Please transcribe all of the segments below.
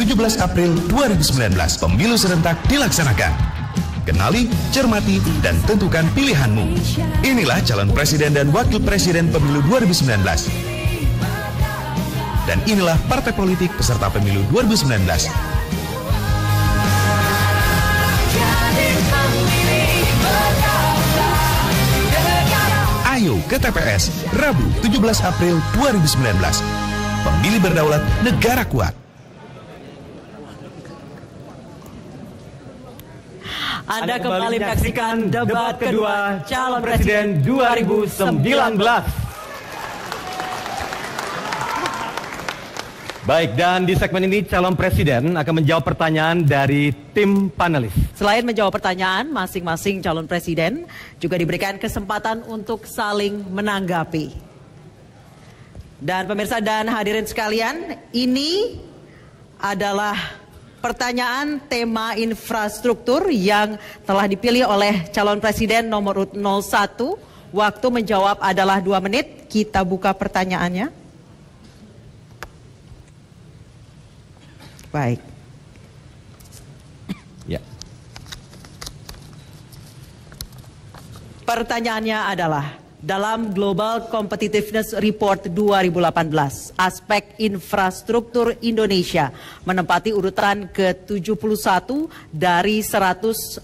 17 April 2019 pemilu serentak dilaksanakan. Kenali, cermati, dan tentukan pilihanmu. Inilah calon presiden dan wakil presiden pemilu 2019. Dan inilah partai politik peserta pemilu 2019. Ayo ke TPS, Rabu 17 April 2019. Pemilih berdaulat, negara kuat. Anda kembali menyaksikan debat kedua calon presiden 2019. Baik, dan di segmen ini calon presiden akan menjawab pertanyaan dari tim panelis. Selain menjawab pertanyaan, masing-masing calon presiden juga diberikan kesempatan untuk saling menanggapi. Dan pemirsa dan hadirin sekalian, ini adalah pertanyaan tema infrastruktur yang telah dipilih oleh calon presiden nomor urut 01. Waktu menjawab adalah 2 menit. Kita buka pertanyaannya. Baik. Ya. Pertanyaannya adalah, dalam Global Competitiveness Report 2018, aspek infrastruktur Indonesia menempati urutan ke-71 dari 140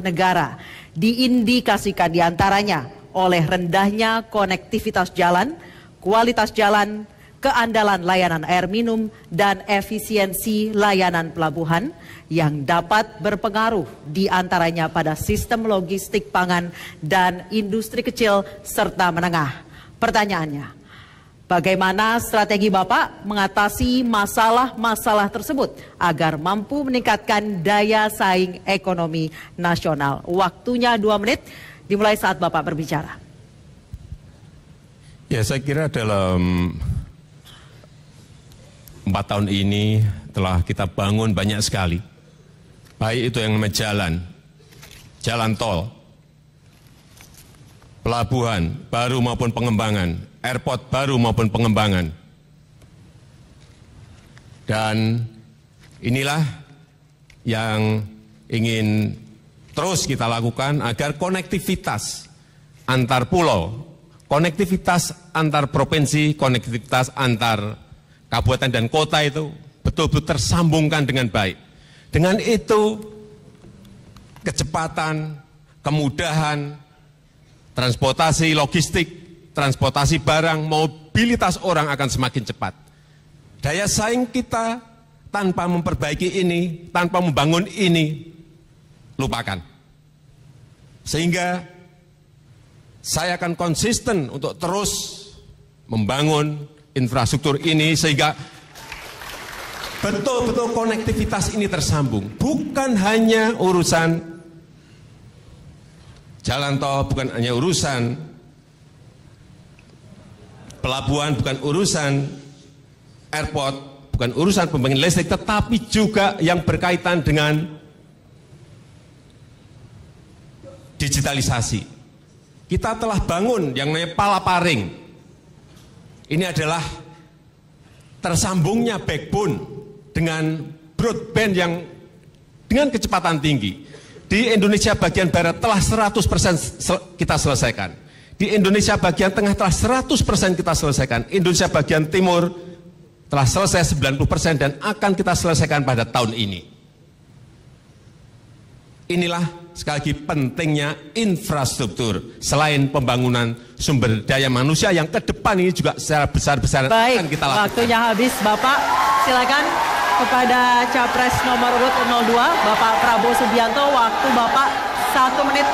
negara. Diindikasikan diantaranya oleh rendahnya konektivitas jalan, kualitas jalan, keandalan layanan air minum, dan efisiensi layanan pelabuhan yang dapat berpengaruh diantaranya pada sistem logistik pangan dan industri kecil serta menengah. Pertanyaannya, bagaimana strategi Bapak mengatasi masalah-masalah tersebut agar mampu meningkatkan daya saing ekonomi nasional? Waktunya 2 menit, dimulai saat Bapak berbicara. Ya, saya kira dalam 4 tahun ini telah kita bangun banyak sekali. Baik itu yang namanya jalan tol, pelabuhan baru maupun pengembangan, airport baru maupun pengembangan. Dan inilah yang ingin terus kita lakukan agar konektivitas antar pulau, konektivitas antar provinsi, konektivitas antar kabupaten dan kota itu betul-betul tersambungkan dengan baik. Dengan itu, kecepatan, kemudahan, transportasi logistik, transportasi barang, mobilitas orang akan semakin cepat. Daya saing kita tanpa memperbaiki ini, tanpa membangun ini, lupakan. Sehingga saya akan konsisten untuk terus membangun infrastruktur ini sehingga betul-betul konektivitas ini tersambung. Bukan hanya urusan jalan tol, bukan hanya urusan pelabuhan, bukan urusan airport, bukan urusan pembangkit listrik, tetapi juga yang berkaitan dengan digitalisasi. Kita telah bangun yang namanya Palaparing. Ini adalah tersambungnya backbone dengan broadband yang dengan kecepatan tinggi. Di Indonesia bagian barat telah 100% kita selesaikan. Di Indonesia bagian tengah telah 100% kita selesaikan. Indonesia bagian timur telah selesai 90% dan akan kita selesaikan pada tahun ini. Inilah sekali lagi pentingnya infrastruktur. Selain pembangunan sumber daya manusia yang ke depan ini juga secara besar-besaran akan kita lakukan. Waktunya habis, Bapak. Silakan kepada Capres nomor urut 02, Bapak Prabowo Subianto. Waktu Bapak 1 menit.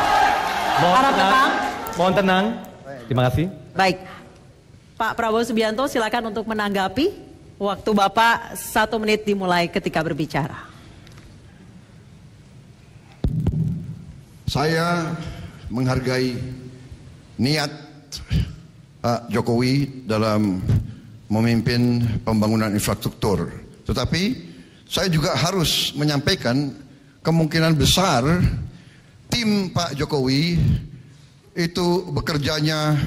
Harap tenang. Mohon tenang. Terima kasih. Baik. Pak Prabowo Subianto, silakan untuk menanggapi. Waktu Bapak 1 menit dimulai ketika berbicara. Saya menghargai niat Pak Jokowi dalam memimpin pembangunan infrastruktur. Tetapi saya juga harus menyampaikan kemungkinan besar tim Pak Jokowi itu bekerjanya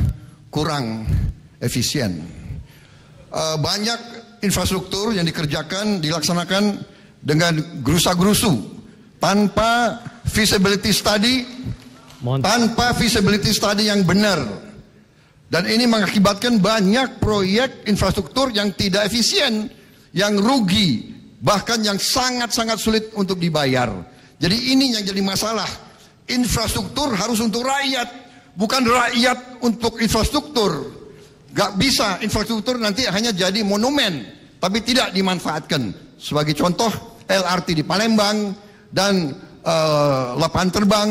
kurang efisien. Banyak infrastruktur yang dilaksanakan dengan gerusa-gerusu, tanpa feasibility study, yang benar. Dan ini mengakibatkan banyak proyek infrastruktur yang tidak efisien, yang rugi, bahkan yang sangat-sangat sulit untuk dibayar. Jadi ini yang jadi masalah. Infrastruktur harus untuk rakyat, bukan rakyat untuk infrastruktur. Gak bisa infrastruktur nanti hanya jadi monumen, tapi tidak dimanfaatkan. Sebagai contoh, LRT di Palembang dan lapangan terbang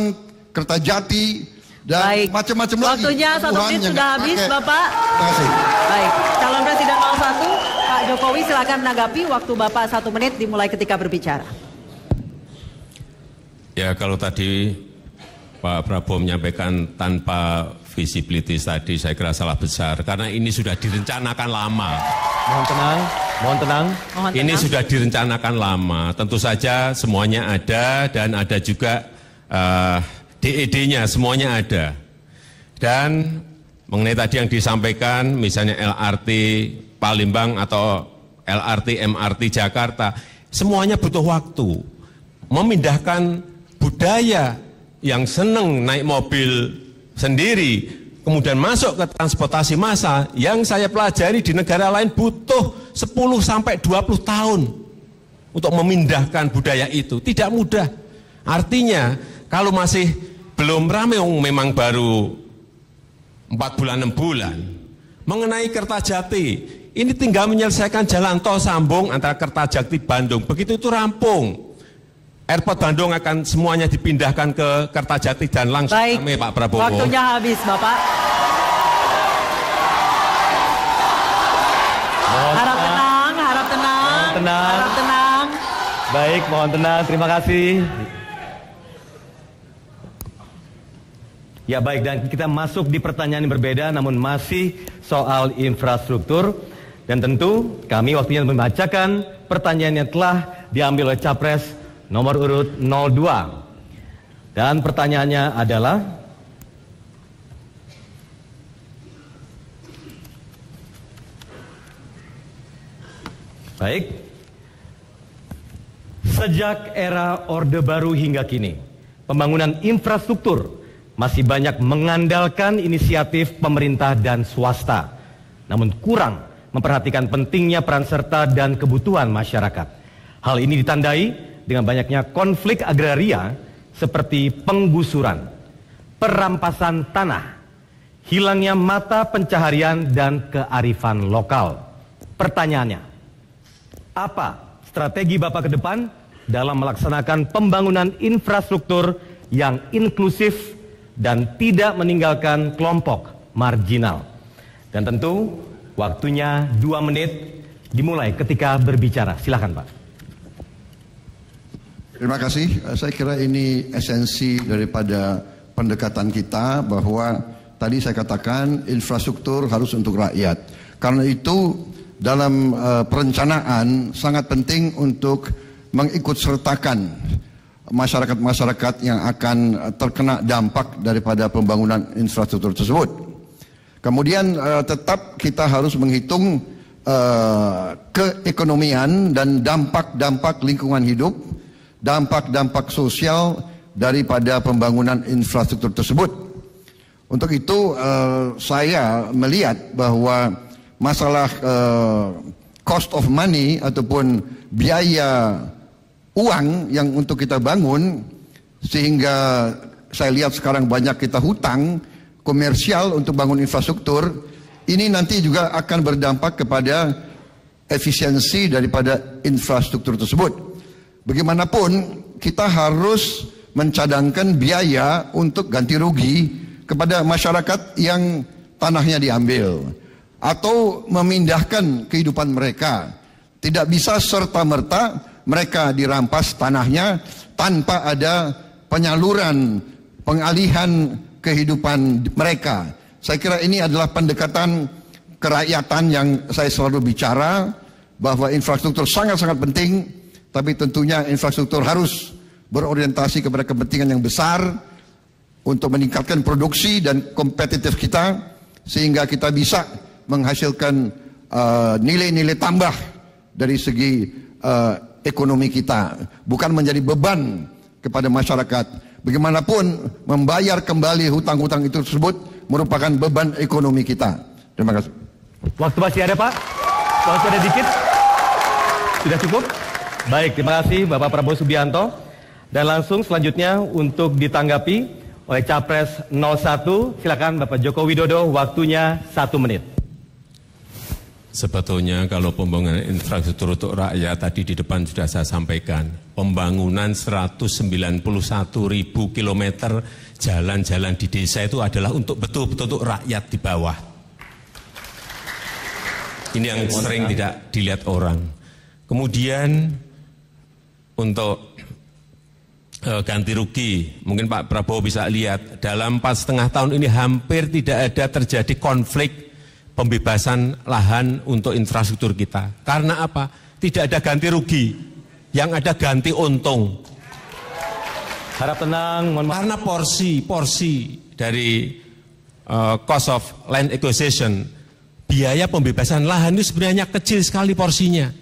Kertajati dan macam-macam lagi. Waktunya 1 menit sudah habis, Bapak. Terima kasih. Baik, calon presiden 01 Pak Jokowi silakan menanggapi. Waktu Bapak 1 menit dimulai ketika berbicara. Ya, kalau tadi Pak Prabowo menyampaikan tanpa visibility study, saya kira salah besar karena ini sudah direncanakan lama. Mohon tenang, mohon tenang. Ini sudah direncanakan lama. Tentu saja semuanya ada dan ada juga DED-nya, semuanya ada. Dan mengenai tadi yang disampaikan, misalnya LRT Palembang atau LRT MRT Jakarta, semuanya butuh waktu. Memindahkan budaya yang senang naik mobil sendiri, kemudian masuk ke transportasi massal, yang saya pelajari di negara lain butuh 10-20 tahun untuk memindahkan budaya itu. Tidak mudah. Artinya, kalau masih belum ramai, memang baru 4 bulan, 6 bulan. Mengenai Kertajati, ini tinggal menyelesaikan jalan tol sambung antara Kertajati Bandung. Begitu itu rampung, Airport Bandung akan semuanya dipindahkan ke Kertajati dan langsung kami Pak Prabowo. Waktunya habis, Bapak. Harap tenang, harap tenang. Harap tenang. Baik, mohon tenang. Terima kasih. Ya baik, dan kita masuk di pertanyaan yang berbeda namun masih soal infrastruktur. Dan tentu kami waktunya membacakan pertanyaan yang telah diambil oleh Capres nomor urut 02. Dan pertanyaannya adalah, baik, sejak era Orde Baru hingga kini, pembangunan infrastruktur masih banyak mengandalkan inisiatif pemerintah dan swasta, namun kurang memperhatikan pentingnya peran serta dan kebutuhan masyarakat. Hal ini ditandai dengan banyaknya konflik agraria seperti penggusuran, perampasan tanah, hilangnya mata pencaharian dan kearifan lokal. Pertanyaannya, apa strategi Bapak ke depan dalam melaksanakan pembangunan infrastruktur yang inklusif dan tidak meninggalkan kelompok marginal? Dan tentu waktunya 2 menit dimulai ketika berbicara. Silakan Pak. Terima kasih. Saya kira ini esensi daripada pendekatan kita, bahwa tadi saya katakan infrastruktur harus untuk rakyat. Karena itu dalam perencanaan sangat penting untuk mengikutsertakan masyarakat-masyarakat yang akan terkena dampak daripada pembangunan infrastruktur tersebut. Kemudian tetap kita harus menghitung keekonomian dan dampak-dampak lingkungan hidup, dampak-dampak sosial daripada pembangunan infrastruktur tersebut. Untuk itu saya melihat bahwa masalah cost of money ataupun biaya uang yang untuk kita bangun, sehingga saya lihat sekarang banyak kita hutang komersial untuk bangun infrastruktur, ini nanti juga akan berdampak kepada efisiensi daripada infrastruktur tersebut. Bagaimanapun kita harus mencadangkan biaya untuk ganti rugi kepada masyarakat yang tanahnya diambil atau memindahkan kehidupan mereka. Tidak bisa serta-merta mereka dirampas tanahnya tanpa ada penyaluran, pengalihan kehidupan mereka. Saya kira ini adalah pendekatan kerakyatan yang saya selalu bicara, bahwa infrastruktur sangat-sangat penting, tapi tentunya infrastruktur harus berorientasi kepada kepentingan yang besar untuk meningkatkan produksi dan kompetitif kita, sehingga kita bisa menghasilkan nilai-nilai tambah dari segi ekonomi kita, bukan menjadi beban kepada masyarakat. Bagaimanapun membayar kembali hutang-hutang itu tersebut merupakan beban ekonomi kita. Terima kasih. Waktu masih ada, Pak? Waktu ada dikit? Sudah cukup? Baik, terima kasih Bapak Prabowo Subianto. Dan langsung selanjutnya untuk ditanggapi oleh Capres 01, silakan Bapak Joko Widodo, waktunya 1 menit. Sebetulnya kalau pembangunan infrastruktur untuk rakyat tadi di depan sudah saya sampaikan, pembangunan 191.000 kilometer jalan-jalan di desa itu adalah untuk betul-betul untuk rakyat di bawah. Ini yang sering tidak dilihat orang. Kemudian untuk ganti rugi, mungkin Pak Prabowo bisa lihat dalam 4,5 tahun ini hampir tidak ada terjadi konflik pembebasan lahan untuk infrastruktur kita. Karena apa? Tidak ada ganti rugi, yang ada ganti untung. Harap tenang, mohon maaf. Karena porsi dari cost of land acquisition, biaya pembebasan lahan itu sebenarnya kecil sekali porsinya,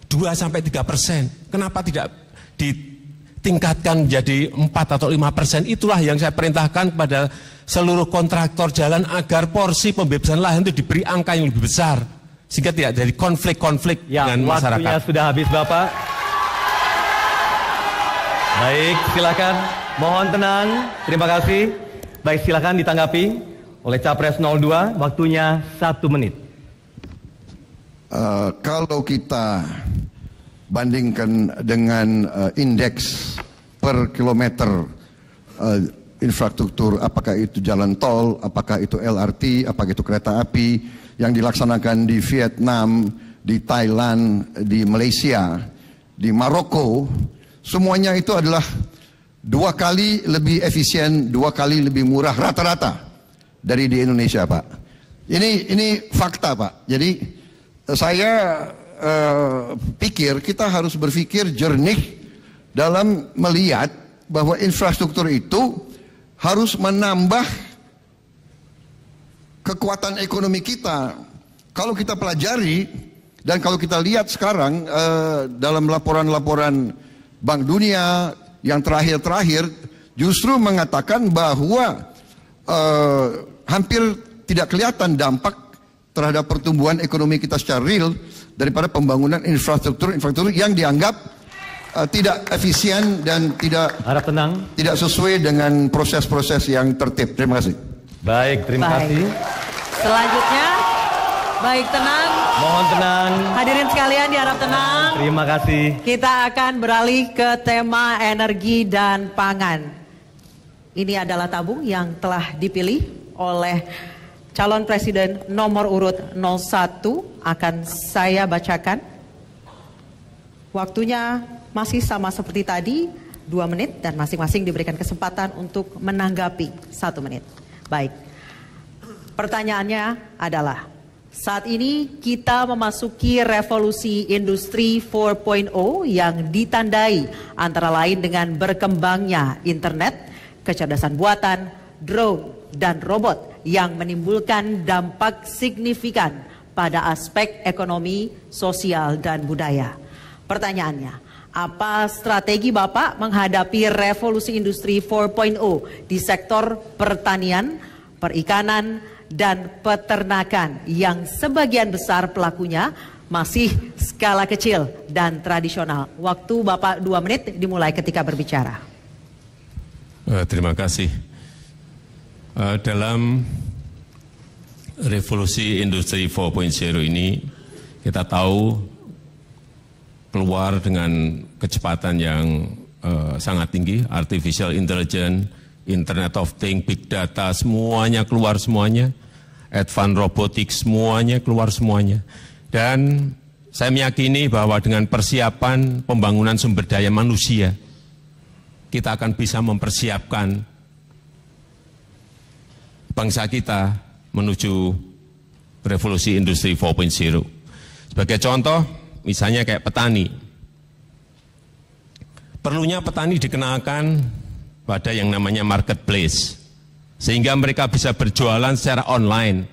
2-3%. Kenapa tidak ditingkatkan jadi 4 atau 5%? Itulah yang saya perintahkan kepada seluruh kontraktor jalan agar porsi pembebasan lahan itu diberi angka yang lebih besar, sehingga tidak jadi konflik-konflik dengan masyarakat. Waktunya sudah habis, Bapak. Baik, silakan. Mohon tenang. Terima kasih. Baik, silakan ditanggapi oleh Capres 02. Waktunya 1 menit. Kalau kita bandingkan dengan indeks per kilometer infrastruktur, apakah itu jalan tol, apakah itu LRT, apakah itu kereta api yang dilaksanakan di Vietnam, di Thailand, di Malaysia, di Maroko, semuanya itu adalah 2 kali lebih efisien, 2 kali lebih murah rata-rata dari di Indonesia, Pak. Ini fakta, Pak. Jadi saya pikir kita harus berpikir jernih dalam melihat bahwa infrastruktur itu harus menambah kekuatan ekonomi kita. Kalau kita pelajari dan kalau kita lihat sekarang dalam laporan-laporan Bank Dunia yang terakhir-terakhir justru mengatakan bahwa hampir tidak kelihatan dampak terhadap pertumbuhan ekonomi kita secara real daripada pembangunan infrastruktur yang dianggap tidak efisien dan tidak sesuai dengan proses-proses yang tertib. Terima kasih. Baik, terima kasih. Selanjutnya, baik, tenang. Mohon tenang. Hadirin sekalian diharap tenang. Terima kasih. Kita akan beralih ke tema energi dan pangan. Ini adalah tabung yang telah dipilih oleh calon presiden nomor urut 01. Akan saya bacakan. Waktunya masih sama seperti tadi, 2 menit, dan masing-masing diberikan kesempatan untuk menanggapi 1 menit. Baik, pertanyaannya adalah, saat ini kita memasuki revolusi industri 4.0 yang ditandai antara lain dengan berkembangnya internet, kecerdasan buatan, drone, dan robot yang menimbulkan dampak signifikan pada aspek ekonomi, sosial, dan budaya. Pertanyaannya, apa strategi Bapak menghadapi revolusi industri 4.0 di sektor pertanian, perikanan, dan peternakan yang sebagian besar pelakunya masih skala kecil dan tradisional? Waktu Bapak 2 menit dimulai ketika berbicara. Terima kasih. Dalam revolusi industri 4.0 ini kita tahu keluar dengan kecepatan yang sangat tinggi, artificial intelligence, internet of things, big data, semuanya keluar semuanya, advanced robotics, semuanya keluar semuanya. Dan saya meyakini bahwa dengan persiapan pembangunan sumber daya manusia, kita akan bisa mempersiapkan bangsa kita menuju revolusi industri 4.0. Sebagai contoh, misalnya kayak petani. Perlunya petani dikenalkan pada yang namanya marketplace, sehingga mereka bisa berjualan secara online.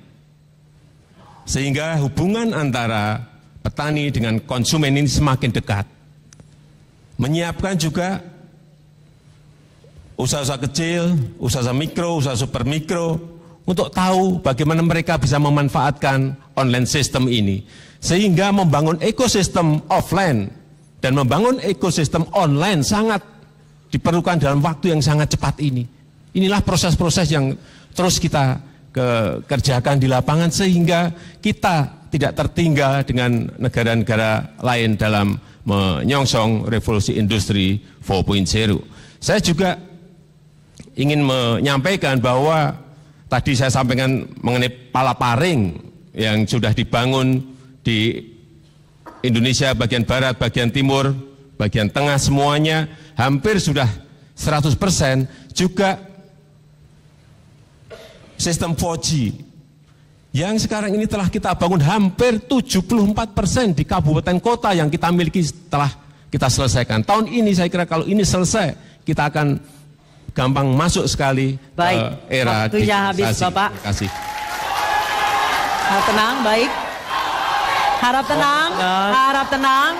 Sehingga hubungan antara petani dengan konsumen ini semakin dekat. Menyiapkan juga usaha-usaha kecil, usaha mikro, usaha super mikro, untuk tahu bagaimana mereka bisa memanfaatkan online system ini. Sehingga membangun ekosistem offline dan membangun ekosistem online sangat diperlukan dalam waktu yang sangat cepat ini. Inilah proses-proses yang terus kita kerjakan di lapangan sehingga kita tidak tertinggal dengan negara-negara lain dalam menyongsong revolusi industri 4.0. Saya juga ingin menyampaikan bahwa tadi saya sampaikan mengenai palaparing yang sudah dibangun di Indonesia bagian barat, bagian timur, bagian tengah semuanya hampir sudah 100%, juga sistem 4G yang sekarang ini telah kita bangun hampir 74% di kabupaten kota yang kita miliki telah kita selesaikan. Tahun ini saya kira kalau ini selesai, kita akan gampang masuk sekali ke era waktunya digitalisasi. Habis, Bapak. Terima kasih. Harap tenang, baik. Harap tenang, harap tenang.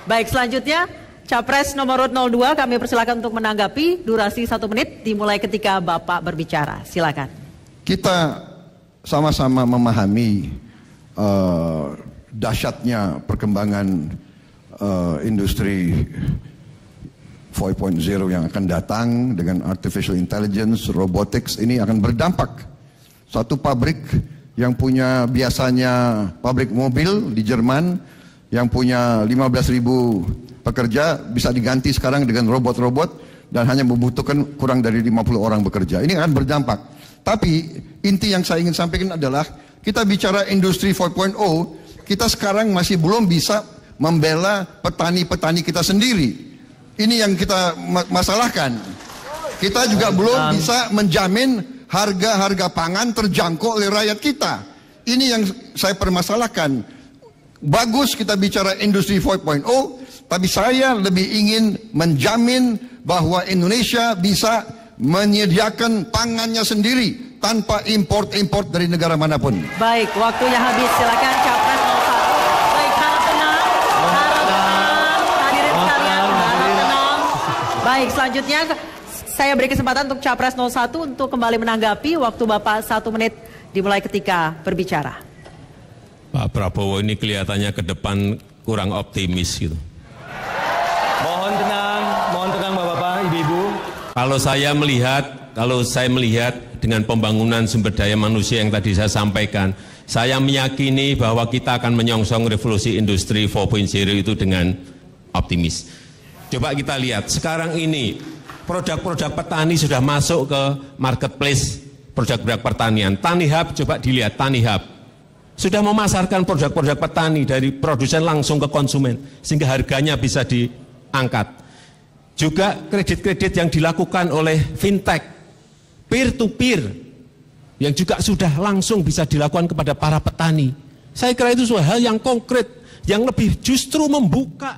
Baik, selanjutnya Capres nomor 02 kami persilakan untuk menanggapi, durasi 1 menit dimulai ketika Bapak berbicara. Silakan. Kita sama-sama memahami dahsyatnya perkembangan industri 4.0 yang akan datang dengan artificial intelligence, robotics ini akan berdampak. Satu pabrik yang punya biasanya pabrik mobil di Jerman yang punya 15.000 pekerja bisa diganti sekarang dengan robot-robot dan hanya membutuhkan kurang dari 50 orang bekerja. Ini akan berdampak. Tapi inti yang saya ingin sampaikan adalah kita bicara industri 4.0, kita sekarang masih belum bisa membela petani-petani kita sendiri. Ini yang kita masalahkan. Kita juga belum bisa menjamin harga-harga pangan terjangkau oleh rakyat kita. Ini yang saya permasalahkan. Bagus kita bicara industri 4.0, tapi saya lebih ingin menjamin bahwa Indonesia bisa menyediakan pangannya sendiri tanpa import-import dari negara manapun. Baik, waktunya habis. Silakan Capres 01. Baik, harap tenang. Harap tenang. Hadirin sekalian, harap tenang. Baik, selanjutnya saya beri kesempatan untuk Capres 01 untuk kembali menanggapi. Waktu Bapak 1 menit dimulai ketika berbicara. Pak Prabowo ini kelihatannya ke depan kurang optimis gitu. Mohon tenang Bapak-bapak, Ibu-ibu. Kalau saya melihat dengan pembangunan sumber daya manusia yang tadi saya sampaikan, saya meyakini bahwa kita akan menyongsong revolusi industri 4.0 itu dengan optimis. Coba kita lihat, sekarang ini produk-produk petani sudah masuk ke marketplace produk-produk pertanian. Tanihub, coba dilihat Tanihub. Sudah memasarkan produk-produk petani dari produsen langsung ke konsumen, sehingga harganya bisa diangkat. Juga kredit-kredit yang dilakukan oleh fintech, peer-to-peer, yang juga sudah langsung bisa dilakukan kepada para petani. Saya kira itu suatu hal yang konkret, yang lebih justru membuka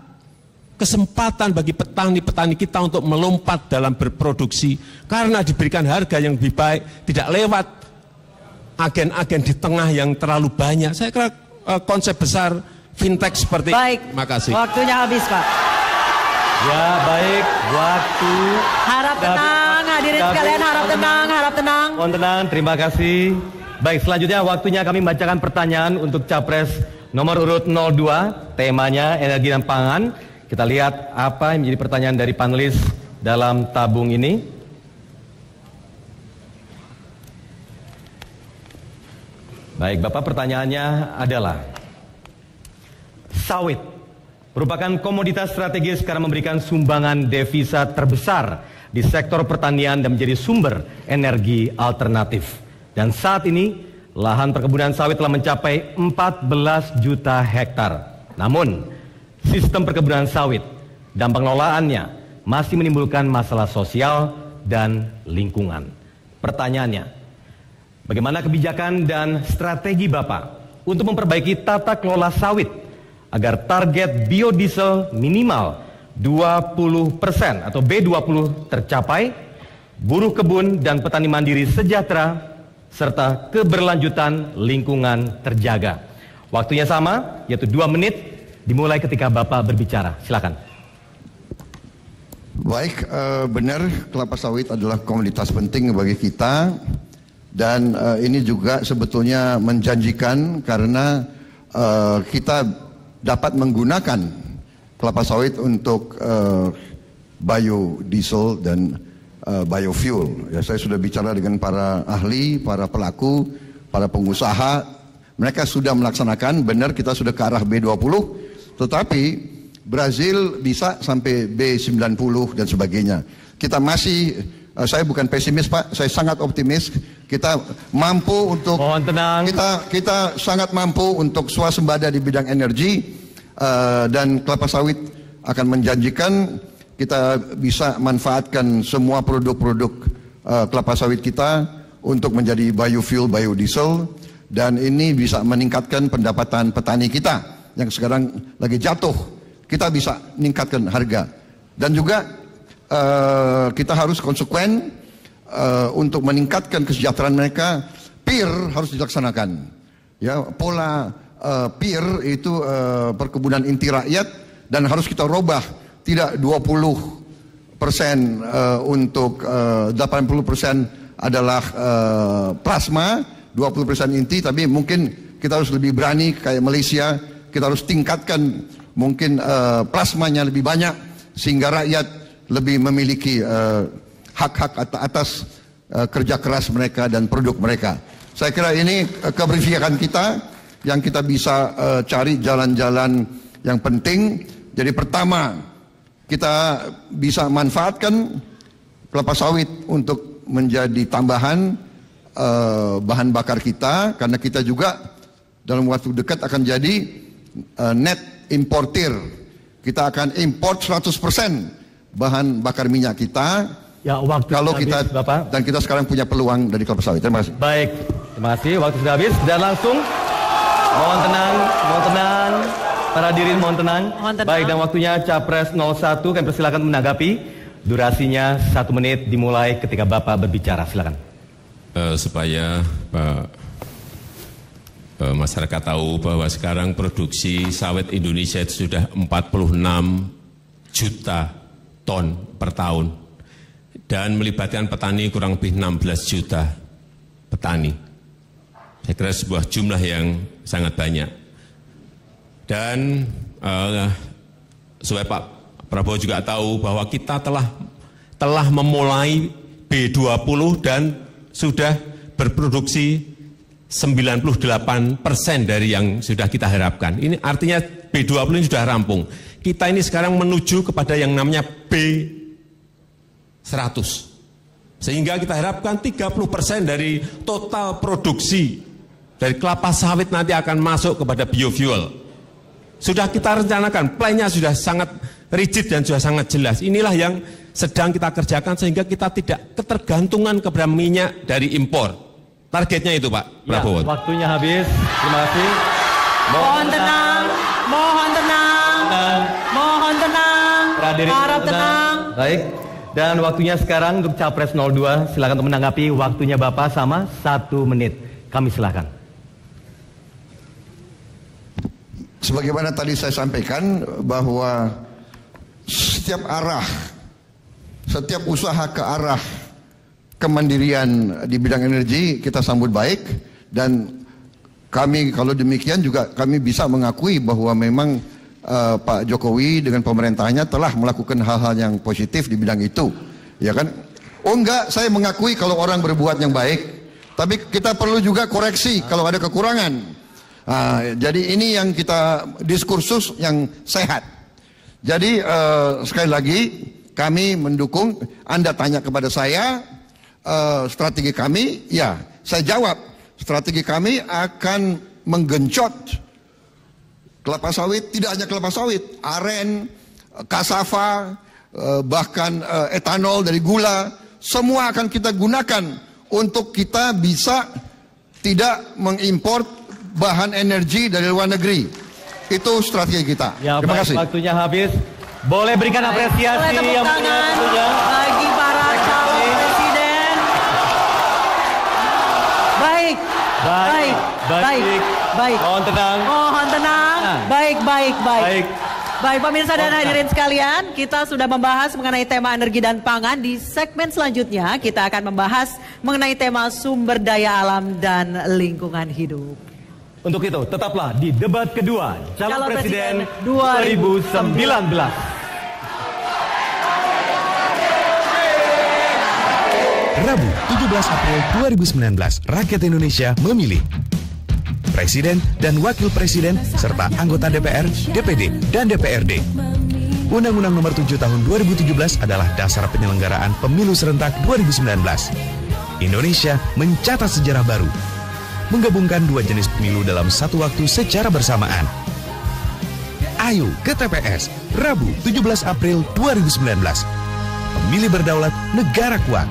kesempatan bagi petani-petani kita untuk melompat dalam berproduksi. Karena diberikan harga yang lebih baik, tidak lewat agen-agen di tengah yang terlalu banyak. Saya kira konsep besar fintech seperti baik, terima kasih. Waktunya habis, Pak. Ya, baik, waktu. Harap tenang, hadirin sekalian, harap tenang, harap tenang. Mohon tenang, terima kasih. Baik, selanjutnya waktunya kami membacakan pertanyaan untuk Capres nomor urut 02, temanya energi dan pangan. Kita lihat apa yang menjadi pertanyaan dari panelis dalam tabung ini. Baik, Bapak, pertanyaannya adalah, sawit merupakan komoditas strategis karena memberikan sumbangan devisa terbesar di sektor pertanian dan menjadi sumber energi alternatif. Dan saat ini, lahan perkebunan sawit telah mencapai 14 juta hektar. Namun, sistem perkebunan sawit dan pengelolaannya masih menimbulkan masalah sosial dan lingkungan. Pertanyaannya, bagaimana kebijakan dan strategi Bapak untuk memperbaiki tata kelola sawit agar target biodiesel minimal 20% atau B20 tercapai, buruh kebun dan petani mandiri sejahtera, serta keberlanjutan lingkungan terjaga? Waktunya sama, yaitu 2 menit dimulai ketika Bapak berbicara. Silakan. Baik, benar kelapa sawit adalah komoditas penting bagi kita dan ini juga sebetulnya menjanjikan karena kita dapat menggunakan kelapa sawit untuk biodiesel dan biofuel. Ya, saya sudah bicara dengan para ahli, para pelaku, para pengusaha. Mereka sudah melaksanakan, benar kita sudah ke arah B20, tetapi Brazil bisa sampai B90 dan sebagainya. Kita masih, saya bukan pesimis Pak, saya sangat optimis. Kita mampu untuk, mohon tenang. Kita sangat mampu untuk swasembada di bidang energi dan kelapa sawit akan menjanjikan kita bisa manfaatkan semua produk-produk kelapa sawit kita untuk menjadi biofuel, biodiesel, dan ini bisa meningkatkan pendapatan petani kita yang sekarang lagi jatuh. Kita bisa meningkatkan harga dan juga kita harus konsekuen untuk meningkatkan kesejahteraan mereka. PIR harus dilaksanakan. Ya, pola PIR itu perkebunan inti rakyat dan harus kita robah. Tidak 20% untuk 80% adalah plasma, 20% inti, tapi mungkin kita harus lebih berani kayak Malaysia. Kita harus tingkatkan mungkin plasmanya lebih banyak sehingga rakyat lebih memiliki hak-hak atas kerja keras mereka dan produk mereka. Saya kira ini keberpihakan kita yang kita bisa cari jalan-jalan yang penting. Jadi pertama, kita bisa manfaatkan kelapa sawit untuk menjadi tambahan bahan bakar kita, karena kita juga dalam waktu dekat akan jadi net importir. Kita akan import 100% bahan bakar minyak kita. Ya, waktu kalau habis, kita Bapak. Dan kita sekarang punya peluang dari kelapa sawit. Terima kasih. Baik, terima kasih. Waktu sudah habis dan langsung mohon tenang, para hadirin mohon tenang. Baik, dan waktunya Capres 01 kami persilakan menanggapi. Durasinya 1 menit dimulai ketika Bapak berbicara. Silakan. Supaya masyarakat tahu bahwa sekarang produksi sawit Indonesia itu sudah 46 juta ton per tahun dan melibatkan petani kurang lebih 16 juta petani. Saya kira sebuah jumlah yang sangat banyak. Dan supaya Pak Prabowo juga tahu bahwa kita telah memulai B20 dan sudah berproduksi 98% dari yang sudah kita harapkan. Ini artinya B20 ini sudah rampung. Kita ini sekarang menuju kepada yang namanya B100. Sehingga kita harapkan 30% dari total produksi dari kelapa sawit nanti akan masuk kepada biofuel. Sudah kita rencanakan, plan-nya sudah sangat rigid dan sudah sangat jelas. Inilah yang sedang kita kerjakan sehingga kita tidak ketergantungan kepada minyak dari impor. Targetnya itu Pak Prabowo. Ya, waktunya habis. Terima kasih. Mohon tenang. Harap tenang. Baik. Dan waktunya sekarang untuk Capres 02. Silakan untuk menanggapi. Waktunya Bapak sama 1 menit. Kami silakan. Sebagaimana tadi saya sampaikan bahwa setiap usaha ke arah kemandirian di bidang energi kita sambut baik, dan kami kalau demikian juga kami bisa mengakui bahwa memang Pak Jokowi dengan pemerintahnya telah melakukan hal-hal yang positif di bidang itu, ya kan? Oh enggak, saya mengakui kalau orang berbuat yang baik, tapi kita perlu juga koreksi kalau ada kekurangan. Jadi ini yang kita diskursus yang sehat. Jadi sekali lagi kami mendukung. Anda tanya kepada saya strategi kami, ya saya jawab strategi kami akan menggenjot kelapa sawit, tidak hanya kelapa sawit, aren, kasava, bahkan etanol dari gula, semua akan kita gunakan untuk kita bisa tidak mengimpor bahan energi dari luar negeri. Itu strategi kita. Ya, terima kasih. Waktunya habis. Boleh berikan apresiasi yang punya waktunya bagi para calon presiden. Baik. Baik. Mohon tenang. Nah. Baik. Baik. Baik pemirsa dan hadirin sekalian, kita sudah membahas mengenai tema energi dan pangan. Di segmen selanjutnya kita akan membahas mengenai tema sumber daya alam dan lingkungan hidup. Untuk itu, tetaplah di debat kedua Calon Presiden 2019. Rabu 17 April 2019, rakyat Indonesia memilih Presiden dan Wakil Presiden serta anggota DPR, DPD, dan DPRD. Undang-Undang Nomor 7 Tahun 2017 adalah dasar penyelenggaraan pemilu serentak 2019. Indonesia mencatat sejarah baru, menggabungkan dua jenis pemilu dalam satu waktu secara bersamaan. Ayo ke TPS, Rabu 17 April 2019. Pemilih berdaulat, negara kuat.